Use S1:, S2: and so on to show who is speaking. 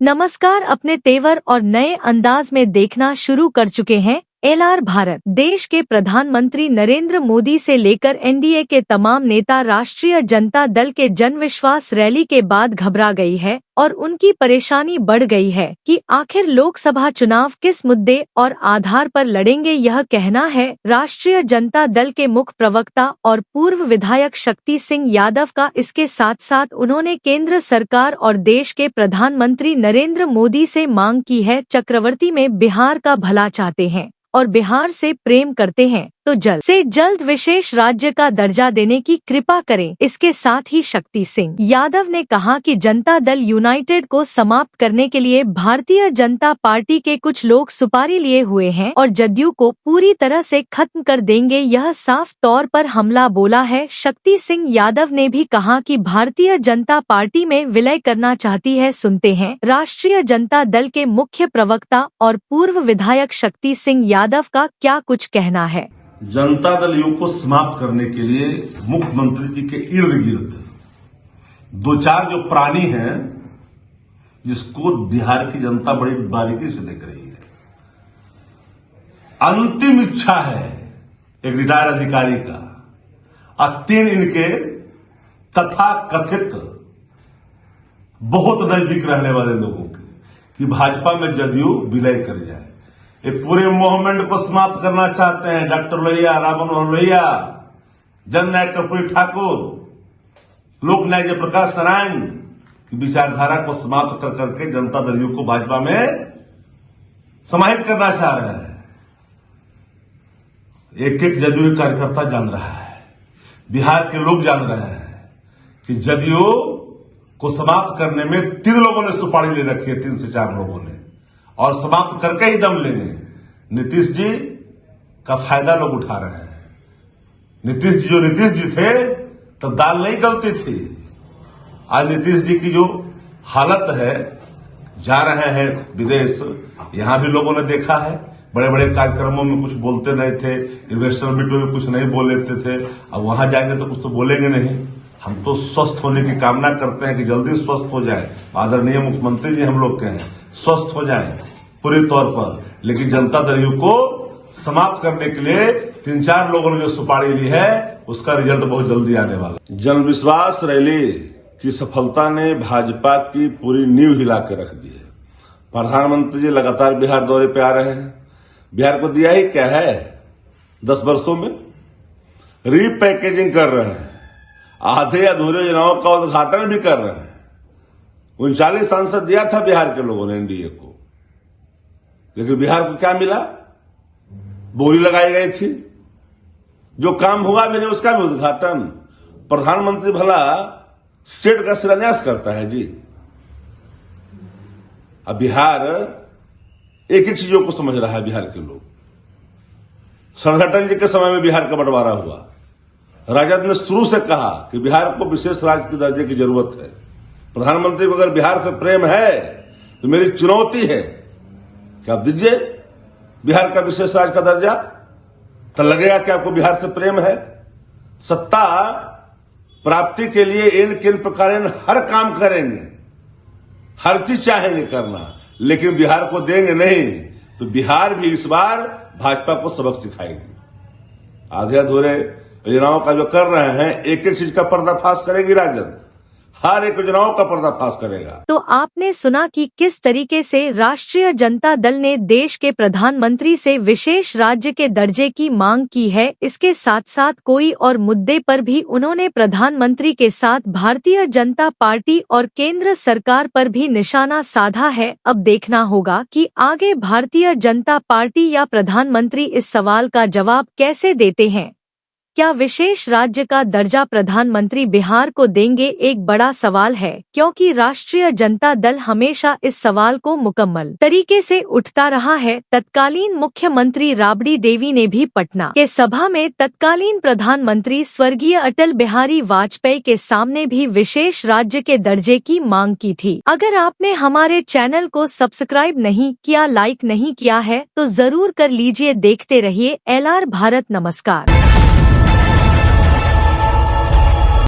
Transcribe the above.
S1: नमस्कार। अपने तेवर और नए अंदाज में देखना शुरू कर चुके हैं LR भारत। देश के प्रधानमंत्री नरेंद्र मोदी से लेकर NDA के तमाम नेता राष्ट्रीय जनता दल के जनविश्वास रैली के बाद घबरा गई है और उनकी परेशानी बढ़ गई है कि आखिर लोकसभा चुनाव किस मुद्दे और आधार पर लड़ेंगे। यह कहना है राष्ट्रीय जनता दल के मुख्य प्रवक्ता और पूर्व विधायक शक्ति सिंह यादव का। इसके साथ साथ उन्होंने केंद्र सरकार और देश के प्रधानमंत्री नरेंद्र मोदी से मांग की है। चक्रवर्ती में बिहार का भला चाहते हैं और बिहार से प्रेम करते हैं तो जल्द से जल्द विशेष राज्य का दर्जा देने की कृपा करें। इसके साथ ही शक्ति सिंह यादव ने कहा कि जनता दल यूनाइटेड को समाप्त करने के लिए भारतीय जनता पार्टी के कुछ लोग सुपारी लिए हुए हैं और जदयू को पूरी तरह से खत्म कर देंगे। यह साफ तौर पर हमला बोला है। शक्ति सिंह यादव ने भी कहा कि भारतीय जनता पार्टी में विलय करना चाहती है। सुनते हैं राष्ट्रीय जनता दल के मुख्य प्रवक्ता और पूर्व विधायक शक्ति सिंह यादव का क्या कुछ कहना है।
S2: जनता दल यू को समाप्त करने के लिए मुख्यमंत्री जी के इर्द गिर्द दो चार जो प्राणी हैं जिसको बिहार की जनता बड़ी बारीकी से देख रही है। अंतिम इच्छा है एक रिटायर्ड अधिकारी का और 3 इनके तथा कथित बहुत नजदीक रहने वाले लोगों के कि भाजपा में जदयू विलय कर जाए। ये पूरे मूवमेंट को समाप्त करना चाहते हैं। डॉक्टर लोहिया, राममनोहर लोहिया, जननायक कर्पूरी ठाकुर, लोक नायक जयप्रकाश नारायण की विचारधारा को समाप्त कर करके जनता दल यू को भाजपा में समाहित करना चाह रहे हैं। एक एक जदयू कार्यकर्ता जान रहा है, बिहार के लोग जान रहे हैं कि जदयू को समाप्त करने में 3 लोगों ने सुपारी ले रखी है, 3 से 4 लोगों ने, और समाप्त करके ही दम लेंगे। नीतीश जी का फायदा लोग उठा रहे हैं। नीतीश जी थे तो दाल नहीं गलती थी। आज नीतीश जी की जो हालत है, जा रहे हैं विदेश, यहां भी लोगों ने देखा है। बड़े बड़े कार्यक्रमों में कुछ बोलते नहीं थे, इन्वेस्टर मीटों में कुछ नहीं बोल लेते थे। अब वहां जाएंगे तो कुछ तो बोलेंगे नहीं। हम तो स्वस्थ होने की कामना करते हैं कि जल्दी स्वस्थ हो जाए। आदरणीय मुख्यमंत्री जी हम लोग के हैं, स्वस्थ हो जाए पूरी तौर पर। लेकिन जनता दल यू को समाप्त करने के लिए 3-4 लोगों ने जो सुपारी ली है उसका रिजल्ट बहुत जल्दी आने वाला। जनविश्वास रैली की सफलता ने भाजपा की पूरी नींव हिला के रख दी है। प्रधानमंत्री जी लगातार बिहार दौरे पे आ रहे हैं। बिहार को दिया ही क्या है 10 वर्षों में? रीपैकेजिंग कर रहे हैं, आधे अधूरे योजनाओं का उद्घाटन भी कर रहे हैं। 39 सांसद दिया था बिहार के लोगों ने एनडीए को, लेकिन बिहार को क्या मिला? बोली लगाई गई थी। जो काम हुआ भी नहीं उसका भी उद्घाटन। प्रधानमंत्री भला स्टेट का शिलान्यास करता है जी। अब बिहार एक एक चीजों को समझ रहा है। बिहार के लोग, सरदार जी के समय में बिहार का बंटवारा हुआ, राजद ने शुरू से कहा कि बिहार को विशेष राज्य के दर्जे की जरूरत है। प्रधानमंत्री को अगर बिहार से प्रेम है तो मेरी चुनौती है कि आप दीजिए बिहार का विशेष राज्य का दर्जा, तो लगेगा कि आपको बिहार से प्रेम है। सत्ता प्राप्ति के लिए इन किन प्रकार हर काम करेंगे, हर चीज चाहेंगे करना, लेकिन बिहार को देंगे नहीं तो बिहार भी इस बार भाजपा को सबक सिखाएगी। आधे अधूरे योजनाओं का जो कर रहे हैं, एक एक चीज का पर्दाफाश करेगी राजद, हर एक योजनाओं का पर्दाफाश करेगा।
S1: तो आपने सुना कि किस तरीके से राष्ट्रीय जनता दल ने देश के प्रधानमंत्री से विशेष राज्य के दर्जे की मांग की है। इसके साथ साथ कोई और मुद्दे पर भी उन्होंने प्रधानमंत्री के साथ भारतीय जनता पार्टी और केंद्र सरकार पर भी निशाना साधा है। अब देखना होगा कि आगे भारतीय जनता पार्टी या प्रधानमंत्री इस सवाल का जवाब कैसे देते हैं। क्या विशेष राज्य का दर्जा प्रधानमंत्री बिहार को देंगे, एक बड़ा सवाल है, क्योंकि राष्ट्रीय जनता दल हमेशा इस सवाल को मुकम्मल तरीके से उठता रहा है। तत्कालीन मुख्यमंत्री राबड़ी देवी ने भी पटना के सभा में तत्कालीन प्रधानमंत्री स्वर्गीय अटल बिहारी वाजपेयी के सामने भी विशेष राज्य के दर्जे की मांग की थी। अगर आपने हमारे चैनल को सब्सक्राइब नहीं किया, लाइक नहीं किया है तो जरूर कर लीजिए। देखते रहिए LR भारत। नमस्कार।